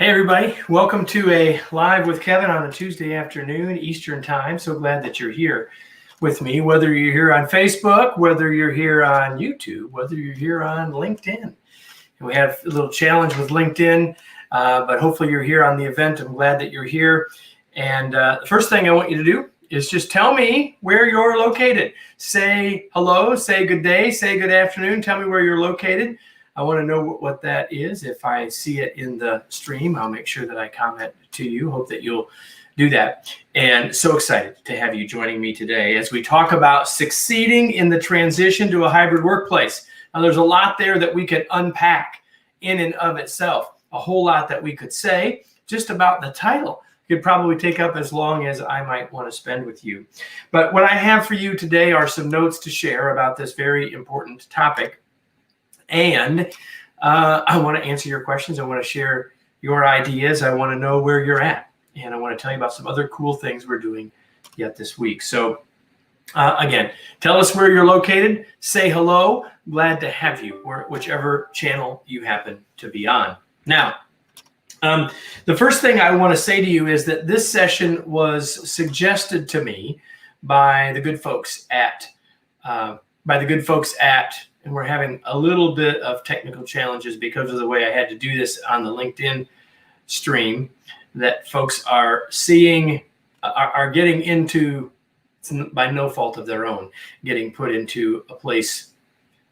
Hey everybody, welcome to a Live with Kevin on a Tuesday afternoon, Eastern Time. So glad that you're here with me, whether you're here on Facebook, whether you're here on YouTube, whether you're here on LinkedIn. And we have a little challenge with LinkedIn, but hopefully you're here on the event. I'm glad that you're here. And the first thing I want you to do is just tell me where you're located. Say hello, say good day, say good afternoon. Tell me where you're located. I want to know what that is. If I see it in the stream, I'll make sure that I comment to you. Hope that you'll do that. And so excited to have you joining me today as we talk about succeeding in the transition to a hybrid workplace. Now, there's a lot there that we could unpack in and of itself. A whole lot that we could say just about the title. It could probably take up as long as I might want to spend with you. But what I have for you today are some notes to share about this very important topic. And I want to answer your questions. I want to share your ideas. I want to know where you're at. And I want to tell you about some other cool things we're doing yet this week. So again, tell us where you're located. Say hello. Glad to have you, or whichever channel you happen to be on. Now, the first thing I want to say to you is that this session was suggested to me by the good folks at and we're having a little bit of technical challenges because of the way I had to do this on the LinkedIn stream, that folks are seeing, are getting into, by no fault of their own, getting put into a place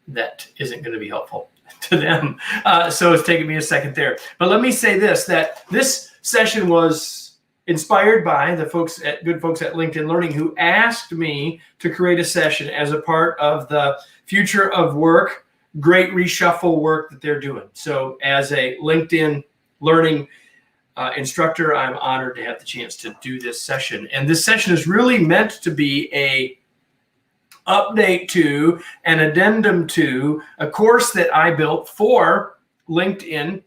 that isn't going to be helpful to them. So it's taken me a second there. But let me say this, that this session was inspired by the good folks at LinkedIn Learning, who asked me to create a session as a part of the Future of Work Great Reshuffle work that they're doing. So as a LinkedIn Learning instructor, I'm honored to have the chance to do this session. And this session is really meant to be a update to, an addendum to, a course that I built for LinkedIn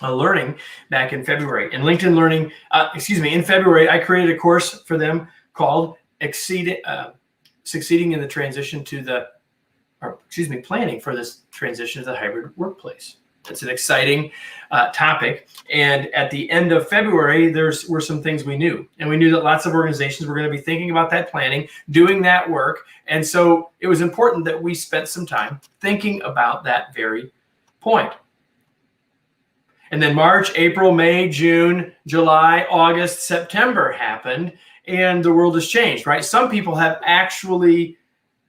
Learning back in February. And LinkedIn Learning, in February, I created a course for them called Succeeding in the Transition to Planning for this Transition to the Hybrid Workplace. It's an exciting topic. And at the end of February, were some things we knew. And we knew that lots of organizations were going to be thinking about that planning, doing that work. And so it was important that we spent some time thinking about that very point. And then March, April, May, June, July, August, September happened, and the world has changed, right? Some people have actually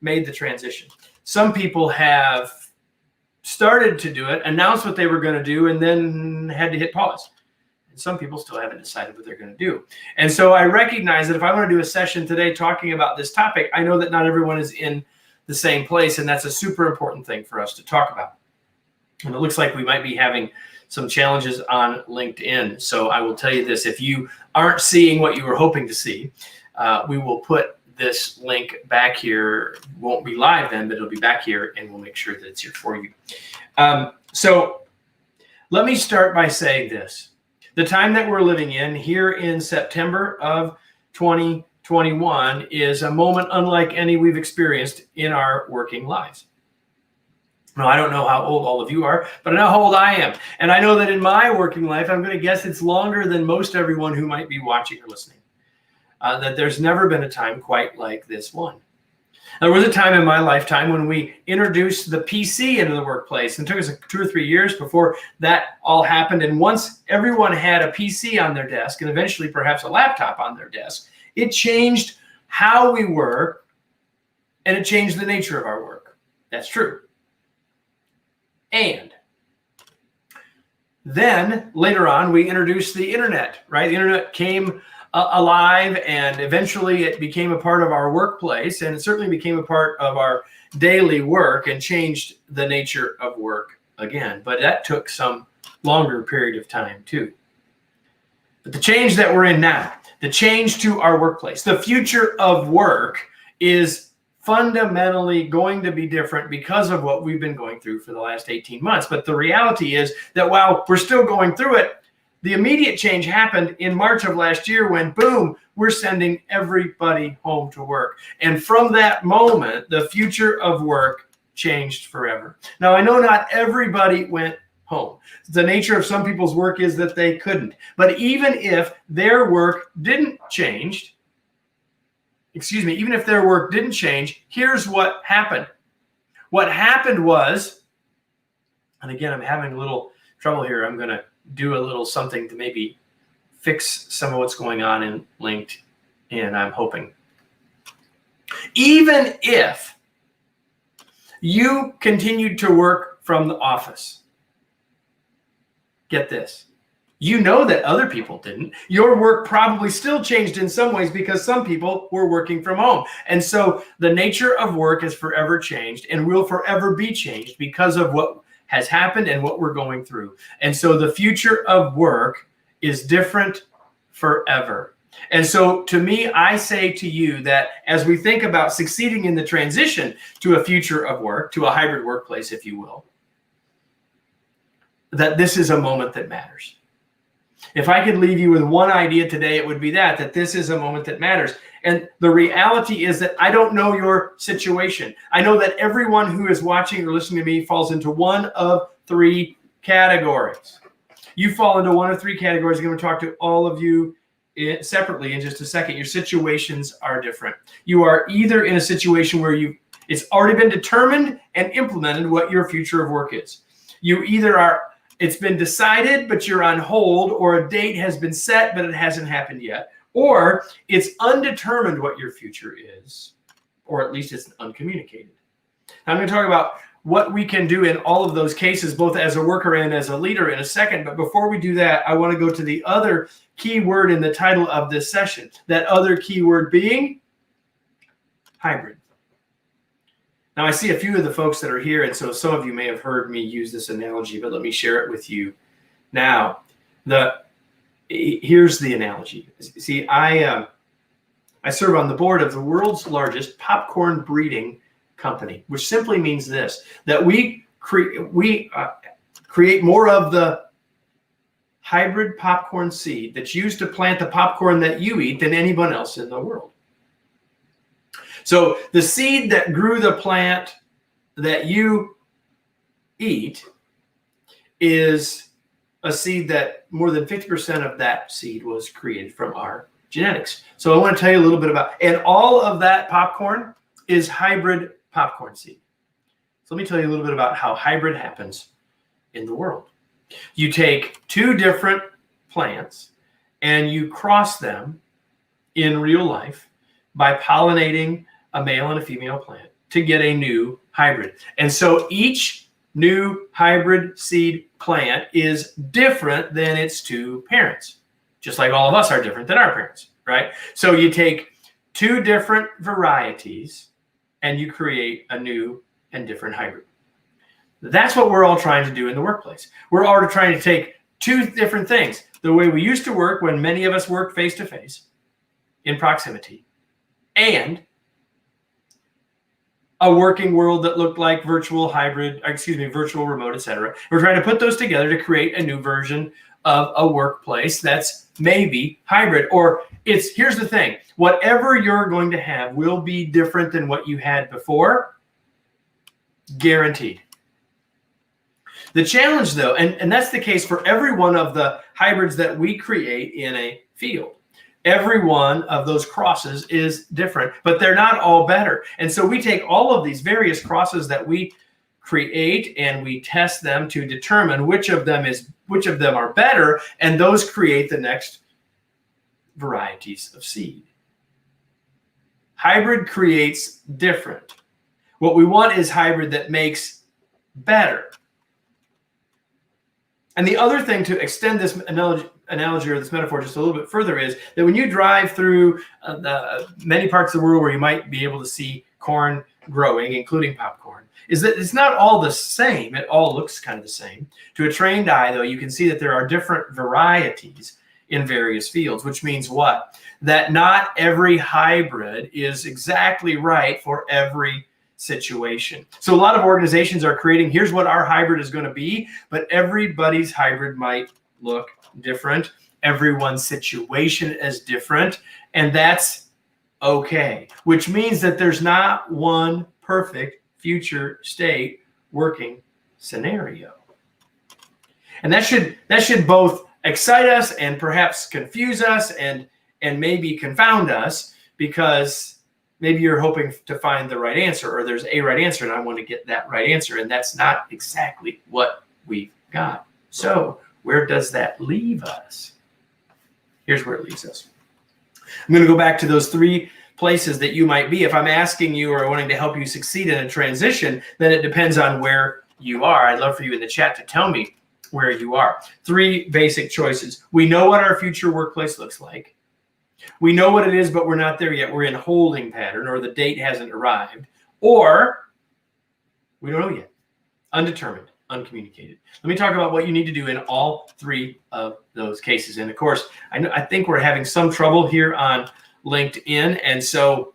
made the transition. Some people have started to do it, announced what they were going to do, and then had to hit pause. And some people still haven't decided what they're going to do. And so I recognize that if I want to do a session today talking about this topic, I know that not everyone is in the same place, and that's a super important thing for us to talk about. And it looks like we might be having some challenges on LinkedIn. So I will tell you this, if you aren't seeing what you were hoping to see, we will put this link back here. Won't be live then, but it'll be back here, and we'll make sure that it's here for you. So let me start by saying this. The time that we're living in here in September of 2021 is a moment unlike any we've experienced in our working lives. Now, I don't know how old all of you are, but I know how old I am. And I know that in my working life, I'm going to guess it's longer than most everyone who might be watching or listening. That there's never been a time quite like this one. There was a time in my lifetime when we introduced the PC into the workplace, and it took us 2 or 3 years before that all happened. And once everyone had a PC on their desk, and eventually perhaps a laptop on their desk, it changed how we work, and it changed the nature of our work. That's true. And then later on, we introduced the internet, right? The internet came alive, and eventually it became a part of our workplace, and it certainly became a part of our daily work and changed the nature of work again. But that took some longer period of time too. But the change that we're in now, the change to our workplace, the future of work is fundamentally going to be different because of what we've been going through for the last 18 months. But the reality is that while we're still going through it, the immediate change happened in March of last year when, boom, we're sending everybody home to work. And from that moment, the future of work changed forever. Now, I know not everybody went home. The nature of some people's work is that they couldn't. But even if their work didn't change, even if their work didn't change, here's what happened. What happened was, and again, I'm having a little trouble here. I'm going to do a little something to maybe fix some of what's going on in LinkedIn, I'm hoping. Even if you continued to work from the office, get this, you know that other people didn't. Your work probably still changed in some ways because some people were working from home. And so the nature of work has forever changed and will forever be changed because of what has happened and what we're going through. And so the future of work is different forever. And so to me, I say to you that as we think about succeeding in the transition to a future of work, to a hybrid workplace, if you will, that this is a moment that matters. If I could leave you with one idea today, it would be that this is a moment that matters. And the reality is that I don't know your situation. I know that everyone who is watching or listening to me falls into one of three categories. You fall into one of three categories. I'm going to talk to all of you separately in just a second. Your situations are different. You are either in a situation where it's already been determined and implemented what your future of work is. You either are, it's been decided, but you're on hold, or a date has been set, but it hasn't happened yet. Or it's undetermined what your future is, or at least it's uncommunicated. Now, I'm going to talk about what we can do in all of those cases, both as a worker and as a leader in a second. But before we do that, I want to go to the other key word in the title of this session. That other key word being hybrid. Now, I see a few of the folks that are here, and so some of you may have heard me use this analogy, but let me share it with you now. Here's the analogy. See, I serve on the board of the world's largest popcorn breeding company, which simply means this, that we create more of the hybrid popcorn seed that's used to plant the popcorn that you eat than anyone else in the world. So the seed that grew the plant that you eat is a seed that more than 50% of that seed was created from our genetics. So I want to tell you a little bit about, and all of that popcorn is hybrid popcorn seed. So let me tell you a little bit about how hybrid happens in the world. You take two different plants and you cross them in real life by pollinating a male and a female plant to get a new hybrid. And so each new hybrid seed plant is different than its two parents, just like all of us are different than our parents, right? So you take two different varieties and you create a new and different hybrid. That's what we're all trying to do in the workplace. We're all trying to take two different things. The way we used to work when many of us worked face-to-face in proximity, and a working world that looked like virtual remote, etc. We're trying to put those together to create a new version of a workplace that's maybe hybrid. Or here's the thing, whatever you're going to have will be different than what you had before, guaranteed. The challenge though, and that's the case for every one of the hybrids that we create in a field. Every one of those crosses is different, but they're not all better. And so we take all of these various crosses that we create and we test them to determine which of them are better, and those create the next varieties of seed. Hybrid creates different. What we want is hybrid that makes better. And the other thing, to extend this analogy or this metaphor just a little bit further, is that when you drive through the many parts of the world where you might be able to see corn growing, including popcorn, is that it's not all the same. It all looks kind of the same. To a trained eye, though, you can see that there are different varieties in various fields, which means what? That not every hybrid is exactly right for every situation. So a lot of organizations are creating, here's what our hybrid is going to be, but everybody's hybrid might look different. Everyone's situation is different, and that's okay, which means that there's not one perfect future state working scenario. And that should both excite us and perhaps confuse us and maybe confound us, because maybe you're hoping to find the right answer, or there's a right answer and I want to get that right answer, and that's not exactly what we've got. So where does that leave us? Here's where it leaves us. I'm going to go back to those 3 places that you might be. If I'm asking you or wanting to help you succeed in a transition, then it depends on where you are. I'd love for you in the chat to tell me where you are. 3 basic choices. We know what our future workplace looks like. We know what it is, but we're not there yet. We're in holding pattern, or the date hasn't arrived, or we don't know yet. Undetermined, uncommunicated. Let me talk about what you need to do in all 3 of those cases. And of course, I think we're having some trouble here on LinkedIn, and so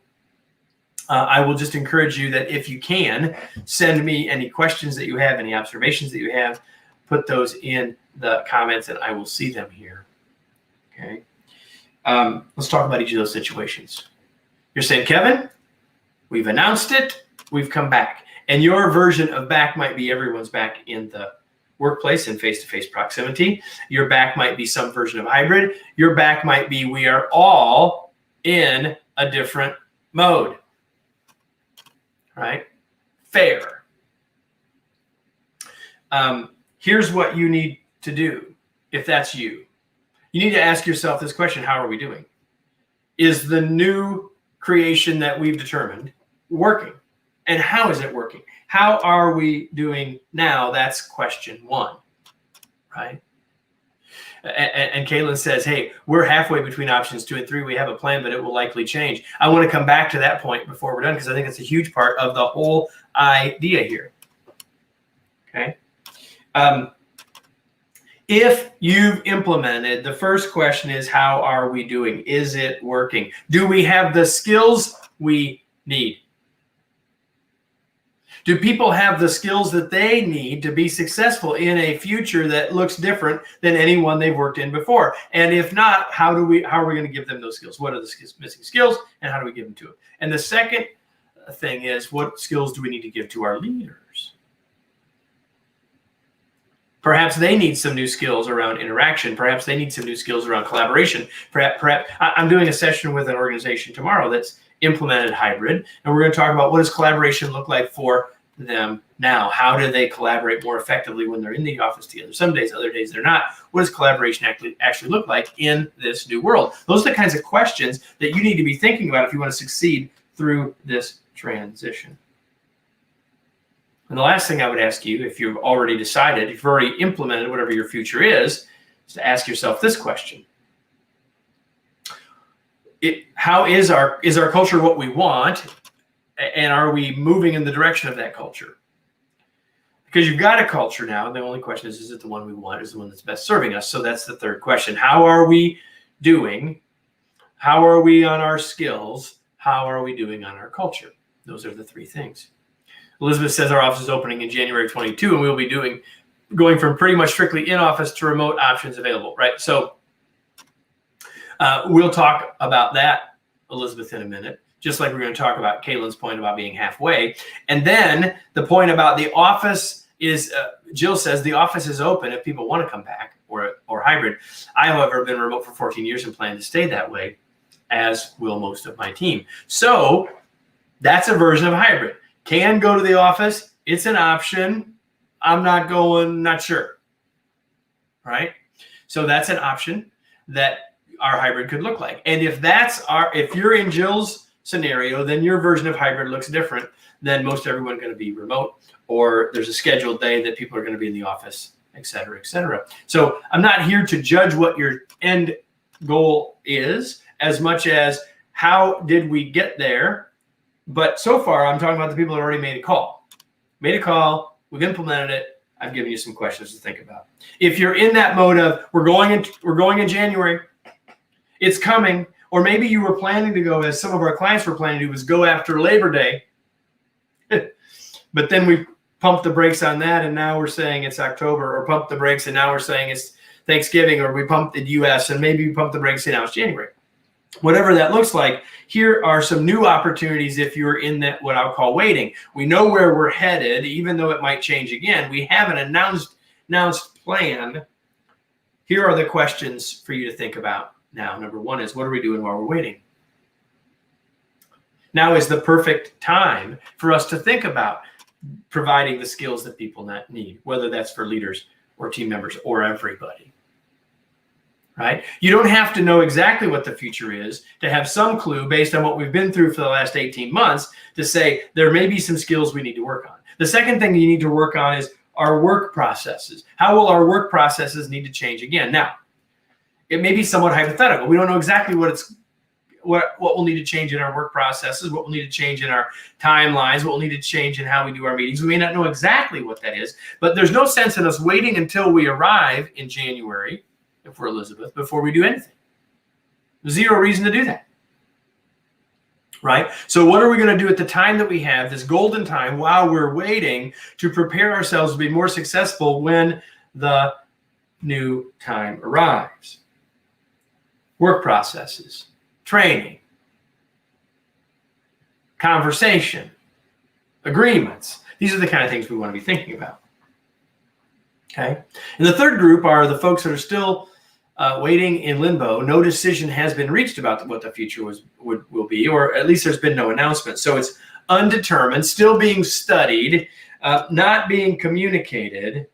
I will just encourage you that if you can, send me any questions that you have, any observations that you have, put those in the comments and I will see them here. Okay. Let's talk about each of those situations. You're saying, Kevin, we've announced it, we've come back. And your version of back might be everyone's back in the workplace in face-to-face proximity. Your back might be some version of hybrid. Your back might be we are all in a different mode. Right? Fair. Here's what you need to do if that's you. You need to ask yourself this question: how are we doing? Is the new creation that we've determined working? And how is it working? How are we doing now? That's question 1, right? And Kaylin says, hey, we're halfway between options 2 and 3. We have a plan, but it will likely change. I want to come back to that point before we're done, because I think it's a huge part of the whole idea here. Okay. If you've implemented, the first question is, how are we doing? Is it working? Do we have the skills we need? Do people have the skills that they need to be successful in a future that looks different than any one they've worked in before? And if not, how are we going to give them those skills? What are the missing skills, and how do we give them to them? And the second thing is, what skills do we need to give to our leaders? Perhaps they need some new skills around interaction. Perhaps they need some new skills around collaboration. Perhaps I'm doing a session with an organization tomorrow that's implemented hybrid, and we're going to talk about what does collaboration look like for them now. How do they collaborate more effectively when they're in the office together? Some days, other days they're not. What does collaboration actually look like in this new world? Those are the kinds of questions that you need to be thinking about if you want to succeed through this transition. And the last thing I would ask you, if you've already decided, if you've already implemented whatever your future is to ask yourself this question: how is our culture what we want, and are we moving in the direction of that culture? Because you've got a culture now, and the only question is it the one we want? Is it the one that's best serving us? So that's the third question. How are we doing? How are we on our skills? How are we doing on our culture? Those are the 3 things. Elizabeth says our office is opening in January 22, and we'll be going from pretty much strictly in-office to remote options available, right? So we'll talk about that, Elizabeth, in a minute, just like we're going to talk about Kaylin's point about being halfway. And then the point about the office is, Jill says the office is open if people want to come back, or hybrid. I, however, have been remote for 14 years and plan to stay that way, as will most of my team. So that's a version of hybrid. Can go to the office. It's an option. I'm not going, not sure. Right? So that's an option that our hybrid could look like. And if you're in Jill's scenario, then your version of hybrid looks different than most everyone going to be remote, or there's a scheduled day that people are going to be in the office, et cetera, et cetera. So I'm not here to judge what your end goal is as much as how did we get there. But so far, I'm talking about the people that already made a call. We've implemented it. I've given you some questions to think about. If you're in that mode of we're going in January, it's coming, or maybe you were planning to go, as some of our clients were planning to do, was go after Labor Day. But then we pumped the brakes on that, and now we're saying it's October, or pumped the brakes and now we're saying it's Thanksgiving, or we pumped the US and maybe we pumped the brakes and now it's January. Whatever that looks like, here are some new opportunities if you're in that, what I'll call waiting. We know where we're headed, even though it might change again. We have an announced plan, here are the questions for you to think about now. Number one is, what are we doing while we're waiting? Now is the perfect time for us to think about providing the skills that people need, whether that's for leaders or team members or everybody. Right? You don't have to know exactly what the future is to have some clue based on what we've been through for the last 18 months to say there may be some skills we need to work on. The second thing you need to work on is our work processes. How will our work processes need to change again? Now, it may be somewhat hypothetical. We don't know exactly what we'll need to change in our work processes, what we'll need to change in our timelines, what we'll need to change in how we do our meetings. We may not know exactly what that is, but there's no sense in us waiting until we arrive in January, if we're Elizabeth, before we do anything. Zero reason to do that. Right? So what are we going to do at the time that we have, this golden time, while we're waiting to prepare ourselves to be more successful when the new time arrives? Work processes, training, conversation, agreements. These are the kind of things we want to be thinking about. Okay? And the third group are the folks that are still waiting in limbo. No decision has been reached about what the future will be, or at least there's been no announcement. So it's undetermined, still being studied, not being communicated.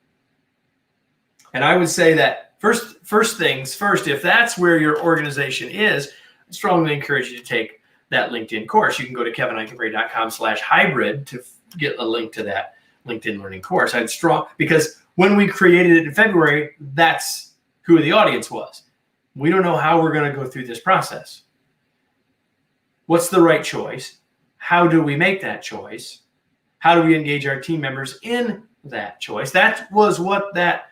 And I would say that first things first, if that's where your organization is, I strongly encourage you to take that LinkedIn course. You can go to kevineichenberry.com/hybrid to get a link to that LinkedIn learning course. Because when we created it in February, that's who the audience was. We don't know how we're going to go through this process. What's the right choice? How do we make that choice? How do we engage our team members in that choice? That was what that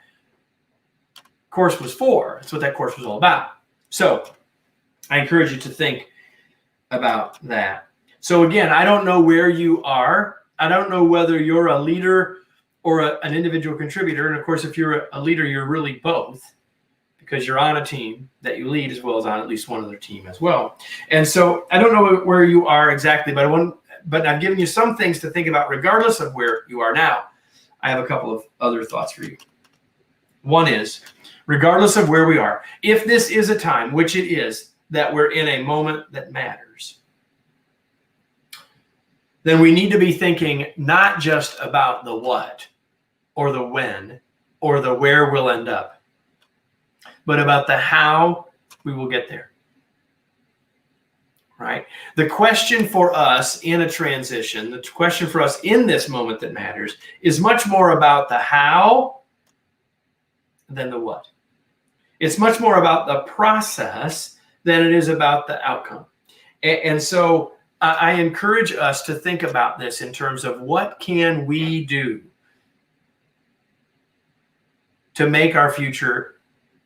course was for. That's what that course was all about. So I encourage you to think about that. So again, I don't know where you are. I don't know whether you're a leader or an individual contributor. And of course, if you're a leader, you're really both, because you're on a team that you lead as well as on at least one other team as well. And so I don't know where you are exactly, but I've given you some things to think about regardless of where you are now. I have a couple of other thoughts for you. One is, regardless of where we are, if this is a time, which it is, that we're in a moment that matters, then we need to be thinking not just about the what or the when or the where we'll end up, but about the how we will get there. Right? The question for us in a transition, the question for us in this moment that matters, is much more about the how than the what. It's much more about the process than it is about the outcome. And so I encourage us to think about this in terms of what can we do to make our future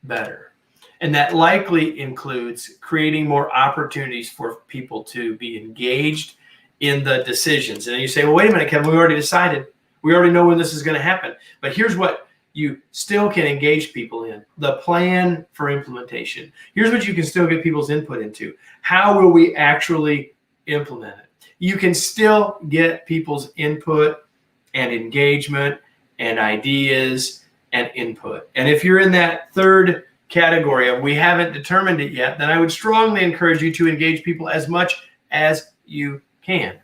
better. And that likely includes creating more opportunities for people to be engaged in the decisions. And then you say, well, wait a minute, Kevin, we already decided. We already know when this is going to happen. But here's what you still can engage people in: the plan for implementation. Here's what you can still get people's input into. How will we actually implement it? You can still get people's input and engagement and ideas and input. And if you're in that third category of we haven't determined it yet, then I would strongly encourage you to engage people as much as you can.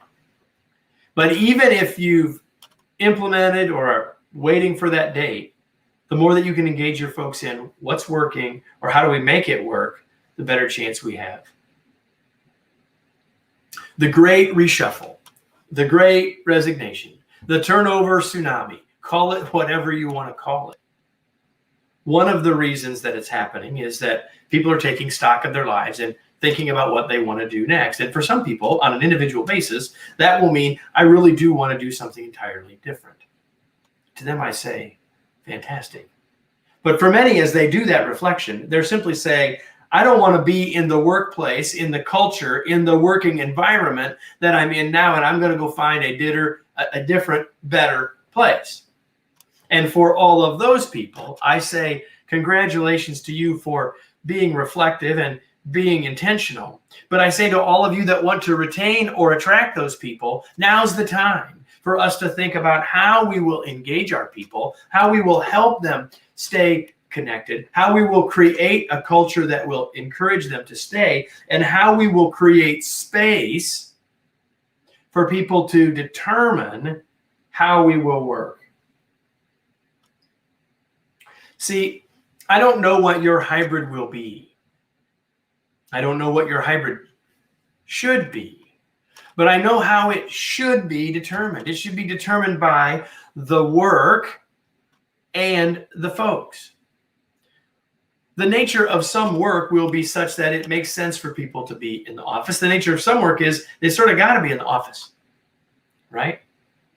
But even if you've implemented or are waiting for that date, the more that you can engage your folks in what's working or how do we make it work, the better chance we have. The great reshuffle, the great resignation, the turnover tsunami, call it whatever you want to call it. One of the reasons that it's happening is that people are taking stock of their lives and thinking about what they want to do next. And for some people, on an individual basis, that will mean I really do want to do something entirely different. To them, I say, fantastic. But for many, as they do that reflection, they're simply saying, I don't want to be in the workplace, in the culture, in the working environment that I'm in now, and I'm going to go find a different, better place. And for all of those people, I say, congratulations to you for being reflective and being intentional. But I say to all of you that want to retain or attract those people, now's the time for us to think about how we will engage our people, how we will help them stay connected, how we will create a culture that will encourage them to stay, and how we will create space for people to determine how we will work. See, I don't know what your hybrid will be. I don't know what your hybrid should be, but I know how it should be determined. It should be determined by the work and the folks. The nature of some work will be such that it makes sense for people to be in the office. The nature of some work is they sort of got to be in the office, right?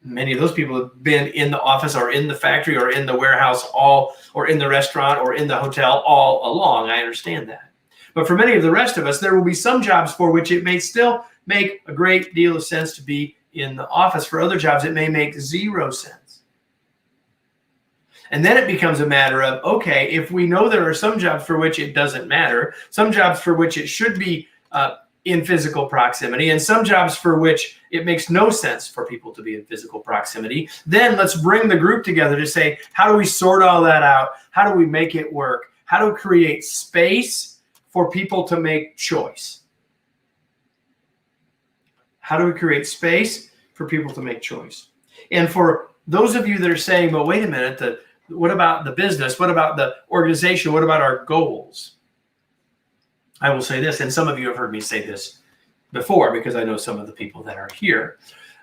Many of those people have been in the office or in the factory or in the warehouse or in the restaurant or in the hotel all along. I understand that. But for many of the rest of us, there will be some jobs for which it may still make a great deal of sense to be in the office. For other jobs, it may make zero sense. And then it becomes a matter of, okay, if we know there are some jobs for which it doesn't matter, some jobs for which it should be in physical proximity, and some jobs for which it makes no sense for people to be in physical proximity, then let's bring the group together to say, how do we sort all that out? How do we make it work? How do we create space for people to make choice? How do we create space for people to make choice? And for those of you that are saying, but wait a minute, what about the business? What about the organization? What about our goals? I will say this, and some of you have heard me say this before because I know some of the people that are here,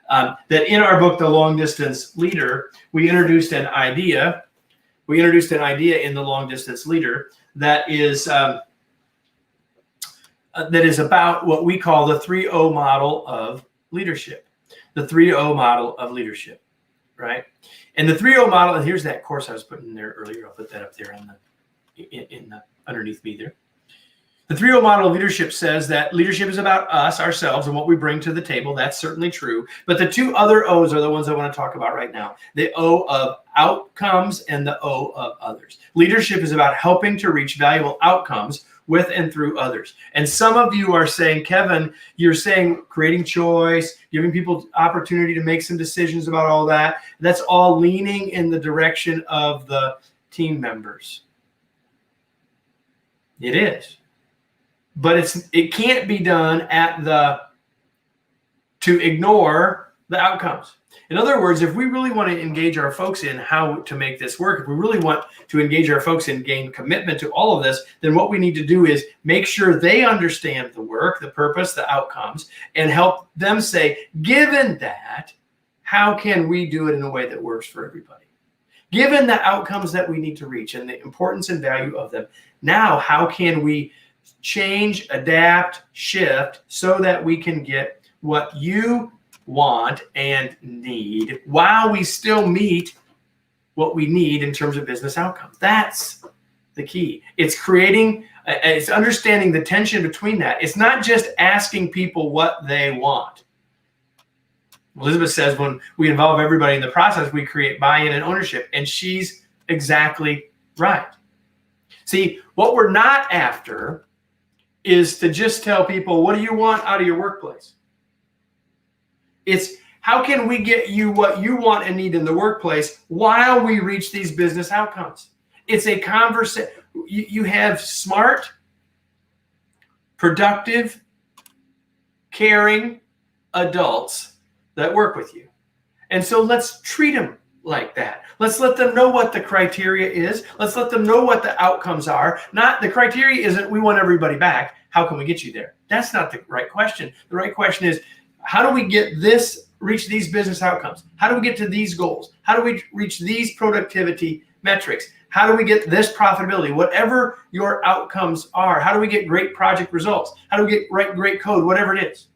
that in our book, The Long Distance Leader, we introduced an idea. We introduced an idea in The Long Distance Leader that is about what we call the 3O model of leadership. The 3O model of leadership, right? And the 3O model, and here's that course I was putting in there earlier. I'll put that up there on the underneath me there. The 3O model of leadership says that leadership is about us, ourselves, and what we bring to the table. That's certainly true. But the two other O's are the ones I want to talk about right now. The O of outcomes and the O of others. Leadership is about helping to reach valuable outcomes with and through others. And some of you are saying, Kevin, you're saying creating choice, giving people opportunity to make some decisions about all that. That's all leaning in the direction of the team members. It is. But it can't be done to ignore the outcomes. In other words, if we really want to engage our folks in how to make this work, if we really want to engage our folks and gain commitment to all of this, then what we need to do is make sure they understand the work, the purpose, the outcomes, and help them say, given that, how can we do it in a way that works for everybody? Given the outcomes that we need to reach and the importance and value of them, now how can we change, adapt, shift so that we can get what you want and need while we still meet what we need in terms of business outcomes. That's the key. It's it's understanding the tension between that. It's not just asking people what they want. Elizabeth says when we involve everybody in the process, we create buy-in and ownership, and she's exactly right. See, what we're not after is to just tell people, what do you want out of your workplace? It's how can we get you what you want and need in the workplace while we reach these business outcomes? It's a conversation. You have smart, productive, caring adults that work with you. And so let's treat them like that. Let's let them know what the criteria is. Let's let them know what the outcomes are. Not the criteria isn't we want everybody back. How can we get you there? That's not the right question. The right question is, how do we reach these business outcomes? How do we get to these goals? How do we reach these productivity metrics? How do we get this profitability? Whatever your outcomes are, how do we get great project results? How do we write great code? Whatever it is.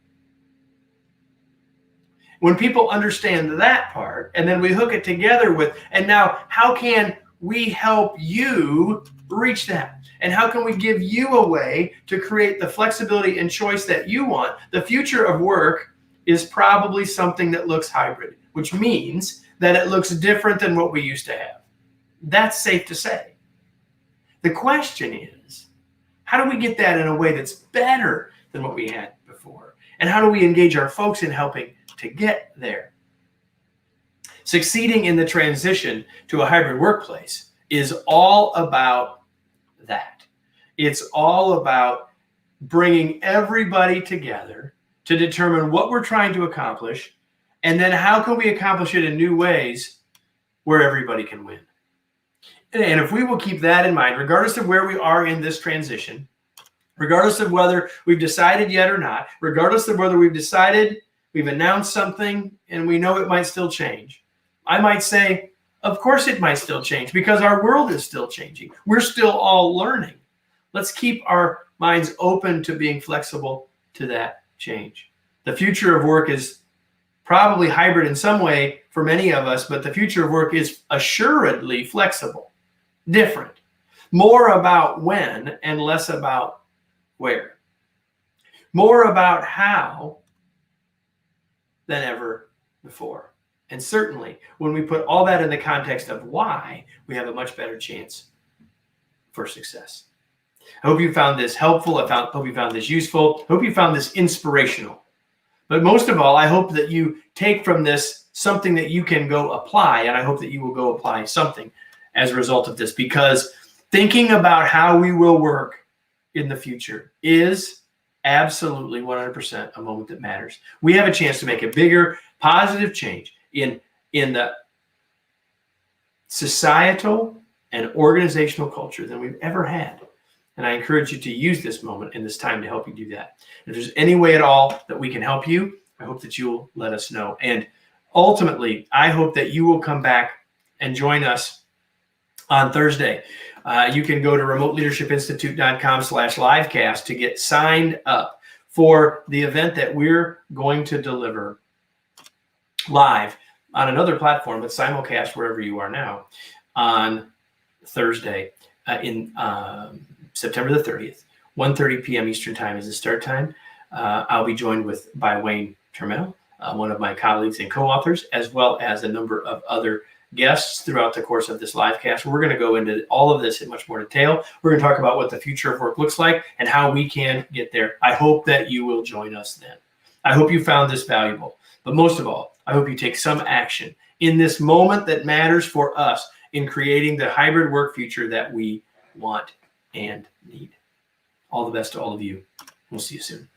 When people understand that part, and then we hook it together with, and now how can we help you reach that? And how can we give you a way to create the flexibility and choice that you want? The future of work is probably something that looks hybrid, which means that it looks different than what we used to have. That's safe to say. The question is, how do we get that in a way that's better than what we had before? And how do we engage our folks in helping to get there? Succeeding in the transition to a hybrid workplace is all about that. It's all about bringing everybody together to determine what we're trying to accomplish, and then how can we accomplish it in new ways where everybody can win. And if we will keep that in mind, regardless of where we are in this transition, regardless of whether we've decided yet or not, regardless of whether we've decided, we've announced something, and we know it might still change, I might say, of course it might still change, because our world is still changing. We're still all learning. Let's keep our minds open to being flexible to that change. The future of work is probably hybrid in some way for many of us, but the future of work is assuredly flexible, different, more about when and less about where, more about how than ever before. And certainly, when we put all that in the context of why, we have a much better chance for success. I hope you found this helpful. Hope you found this useful. I hope you found this inspirational. But most of all, I hope that you take from this something that you can go apply, and I hope that you will go apply something as a result of this, because thinking about how we will work in the future is absolutely 100% a moment that matters. We have a chance to make a bigger, positive change in the societal and organizational culture than we've ever had. And I encourage you to use this moment and this time to help you do that. If there's any way at all that we can help you, I hope that you'll let us know. And ultimately, I hope that you will come back and join us on Thursday. You can go to remoteleadershipinstitute.com/livecast to get signed up for the event that we're going to deliver live on another platform, but simulcast wherever you are now on Thursday in September the 30th. 1:30 p.m. Eastern Time is the start time. I'll be joined by Wayne Termel, one of my colleagues and co-authors, as well as a number of other guests throughout the course of this live cast. We're going to go into all of this in much more detail. We're going to talk about what the future of work looks like and how we can get there. I hope that you will join us then. I hope you found this valuable. But most of all, I hope you take some action in this moment that matters for us in creating the hybrid work future that we want and need. All the best to all of you. We'll see you soon.